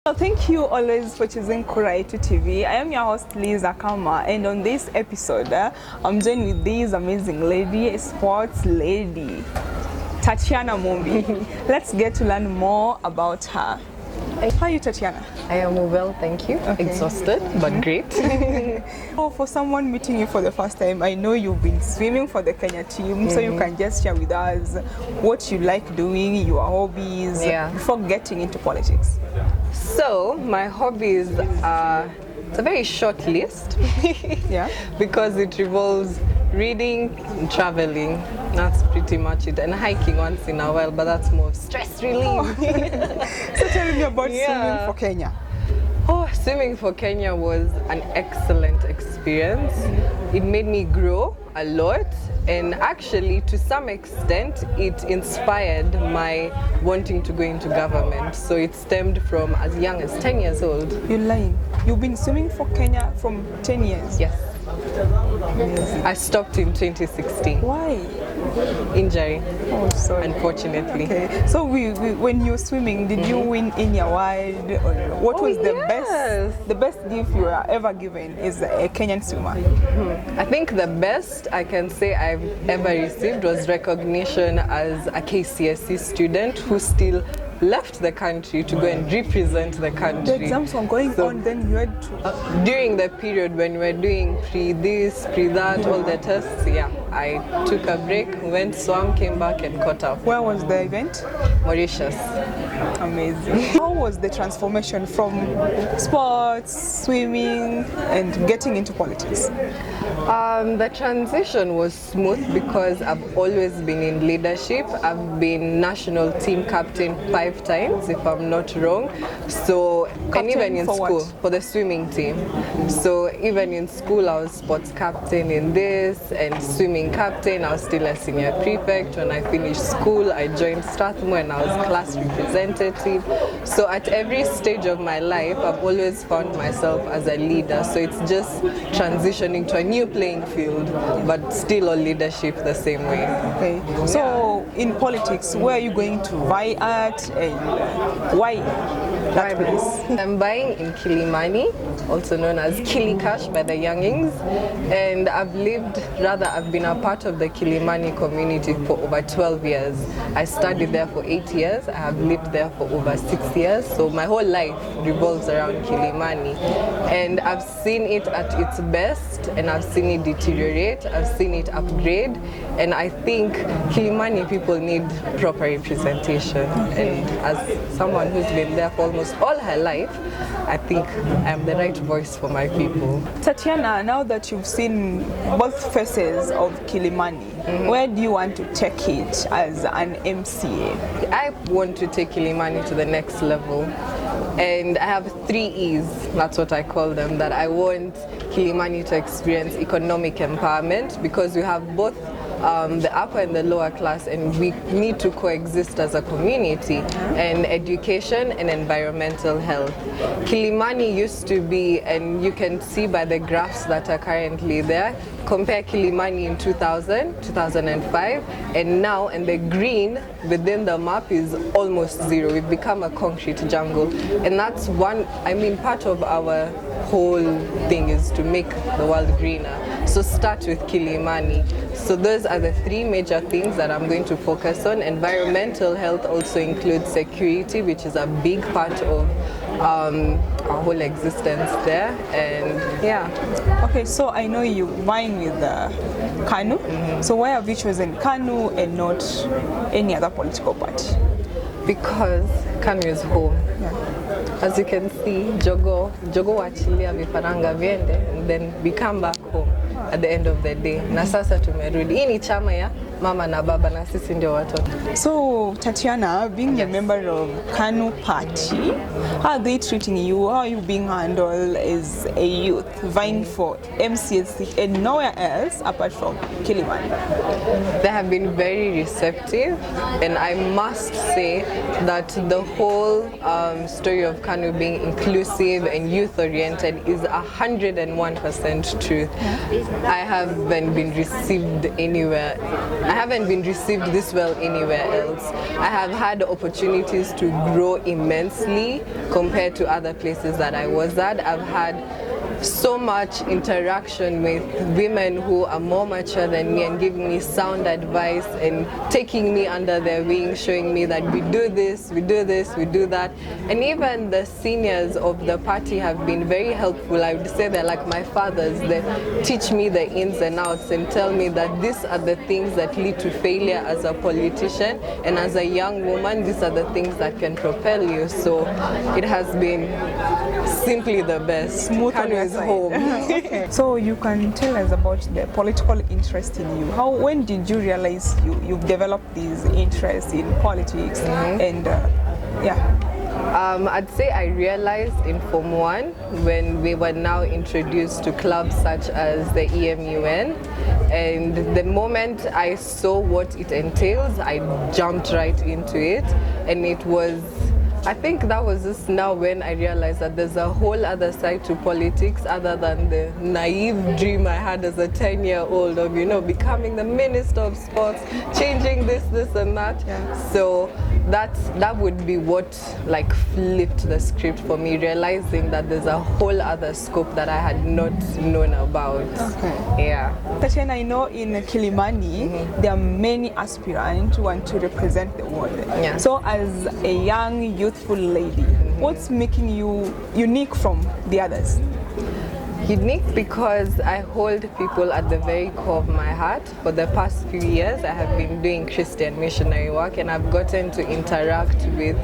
Well, thank you always for choosing KURAYETU TV. I am your host Liza Kama, and on this episode, I'm joined with this amazing lady, a sports lady, Tatyana Mumbi. Let's get to learn more about her. How are you, Tatyana? I am well, thank you. Okay. Exhausted, but great. Oh, for someone meeting you for the first time, I know you've been swimming for the Kenya team, so you can just share with us what you like doing, your hobbies, before getting into politics. So, my hobbies are, it's a very short list, because it revolves reading and traveling. That's pretty much it, and hiking once in a while, but that's more stress relief. So tell me about swimming for Kenya. Oh, swimming for Kenya was an excellent experience. It made me grow a lot, and actually to some extent it inspired my wanting to go into government. So it stemmed from as young as 10 years old. You're lying. You've been swimming for Kenya from 10 years? Yes. Amazing. I stopped in 2016. Why? Injury. Oh, sorry. Unfortunately. Okay. So when you were swimming, did you win any award? Or what was the best gift you were ever given as a Kenyan swimmer? I think the best I can say I've ever received was recognition as a KCSE student who still left the country to go and represent the country. The exams were going on, then you had to... during the period when we were doing pre-this, pre-that, all the tests, I took a break, went, swam, came back and caught up. Where was the event? Mauritius. Amazing. How was the transformation from sports, swimming, and getting into politics? The transition was smooth because I've always been in leadership. I've been national team captain 5 times, if I'm not wrong. So, and even in school, for the swimming team. So even in school, I was sports captain in this, and swimming captain. I was still a senior prefect. When I finished school, I joined Strathmore and I was class representative. So at every stage of my life, I've always found myself as a leader. So it's just transitioning to a new playing field, but still all leadership the same way. Okay. So in politics, where are you going to vie at, and why that place? I'm buying in Kilimani, also known as Kilikash by the youngings, and I've been a part of the Kilimani community for over 12 years. I studied there for 8 years. I have lived there for over 6 years, so my whole life revolves around Kilimani, and I've seen it at its best, and I've seen it deteriorate, I've seen it upgrade, and I think Kilimani people need proper representation. And as someone who's been there for almost all her life, I think I'm the right voice for my people. Tatyana, now that you've seen both faces of Kilimani, where do you want to take it as an MCA? I want to take Kilimani to the next level. And I have 3 E's, that's what I call them, that I want Kilimani to experience economic empowerment, because we have both the upper and the lower class, and we need to coexist as a community, and education and environmental health. Kilimani used to be, and you can see by the graphs that are currently there, compare Kilimani in 2000, 2005, and now, and the green within the map is almost zero. We've become a concrete jungle, and that's part of our whole thing is to make the world greener. So start with Kilimani. So those are the 3 major things that I'm going to focus on. Environmental health also includes security, which is a big part of our whole existence there, and Okay, so I know you're vying with KANU. So why have you chosen KANU and not any other political party? Because KANU is home. As you can see, jogo wachilia vifaranga viende, and then we come back home at the end of the day. Na sasa tumerudi. Hii ni chama ya mama na baba, na sisi ndio watoto. So Tatyana, being a member of KANU party, how are they treating you? How are you being handled as a youth vying for MCSC and nowhere else apart from Kilimani? They have been very receptive, and I must say that the whole story of KANU being inclusive and youth-oriented is 101% truth. I haven't been received anywhere I haven't been received this well anywhere else. I have had opportunities to grow immensely compared to other places that I was at. I've had so much interaction with women who are more mature than me and giving me sound advice and taking me under their wing, showing me that we do this, we do this, we do that. And even the seniors of the party have been very helpful. I would say they're like my fathers. They teach me the ins and outs and tell me that these are the things that lead to failure as a politician, and as a young woman, these are the things that can propel you. So it has been simply the best. KANU is home. Okay. So you can tell us about the political interest in you. When did you realize you've developed these interests in politics? And I'd say I realized in Form 1 when we were now introduced to clubs such as the EMUN, and the moment I saw what it entails, I jumped right into it, and it was, I think that was just now when I realized that there's a whole other side to politics other than the naive dream I had as a 10-year-old of, becoming the Minister of Sports, changing this and that. Yeah. So that would be what like flipped the script for me, realizing that there's a whole other scope that I had not known about. Okay. Yeah. Tatyana, I know in Kilimani, there are many aspirants who want to represent the world. Yeah. So as a young, youthful lady, what's making you unique from the others? Unique because I hold people at the very core of my heart. For the past few years, I have been doing Christian missionary work, and I've gotten to interact with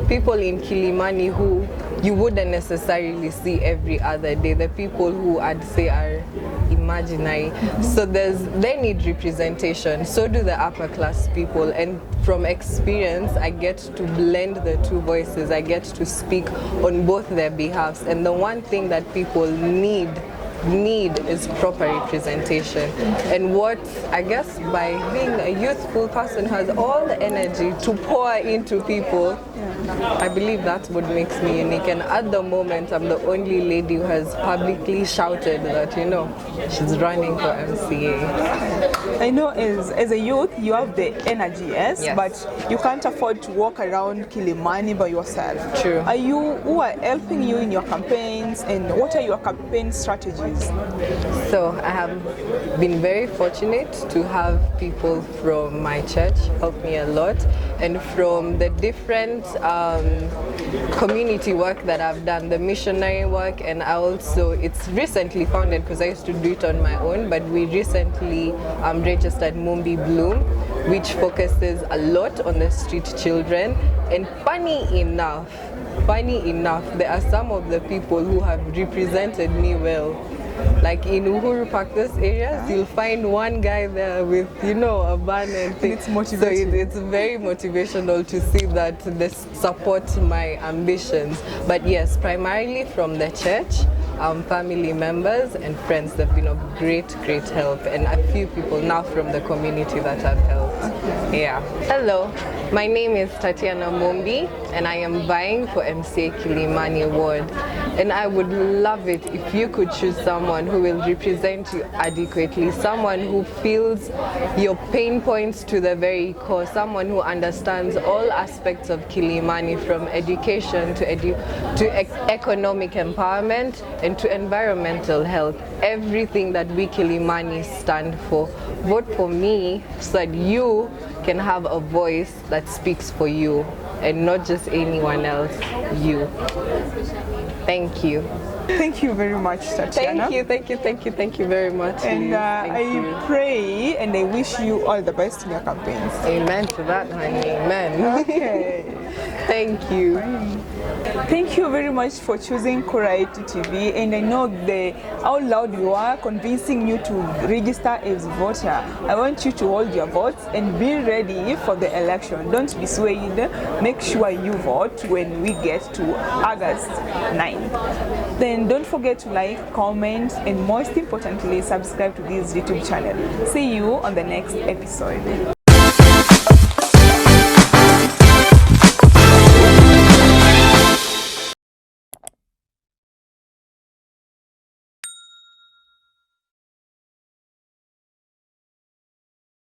people in Kilimani who you wouldn't necessarily see every other day. The people who I'd say are imaginary. So they need representation. So do the upper class people. And from experience, I get to blend the two voices. I get to speak on both their behalves. And the one thing that people need is proper representation. And what I guess by being a youthful person who has all the energy to pour into people, I believe that's what makes me unique. And at the moment, I'm the only lady who has publicly shouted that, she's running for MCA. I know as a youth, you have the energy, yes, but you can't afford to walk around Kilimani by yourself. True. Who are helping you in your campaigns, and what are your campaign strategies? So I have been very fortunate to have people from my church help me a lot, and from the different community work that I've done, the missionary work, and it's recently founded because I used to do it on my own, but we recently registered Mumbi Bloom, which focuses a lot on the street children. And funny enough, there are some of the people who have represented me well. Like in Uhuru Park, those areas, you'll find one guy there with, a banner and thing. It's motivating. So it's very motivational to see that they support my ambitions. But yes, primarily from the church, family members and friends, they've been of great help, and a few people now from the community that have helped. Yeah. Hello, my name is Tatyana Mumbi, and I am vying for MCA Kilimani Ward. And I would love it if you could choose someone who will represent you adequately, someone who feels your pain points to the very core, someone who understands all aspects of Kilimani, from education to economic empowerment and to environmental health, everything that we Kilimani stand for. Vote for me so that you can have a voice that speaks for you and not just anyone else, you. Thank you. Thank you very much, Tatyana. Thank you very much. And I pray and I wish you all the best in your campaigns. Amen to that, honey. Amen. Okay. Thank you. Thank you very much for choosing KURAYETU TV, and I know how loud you are convincing you to register as a voter. I want you to hold your votes and be ready for the election. Don't be swayed. Make sure you vote when we get to August 9th. Then don't forget to like, comment, and most importantly, subscribe to this YouTube channel. See you on the next episode.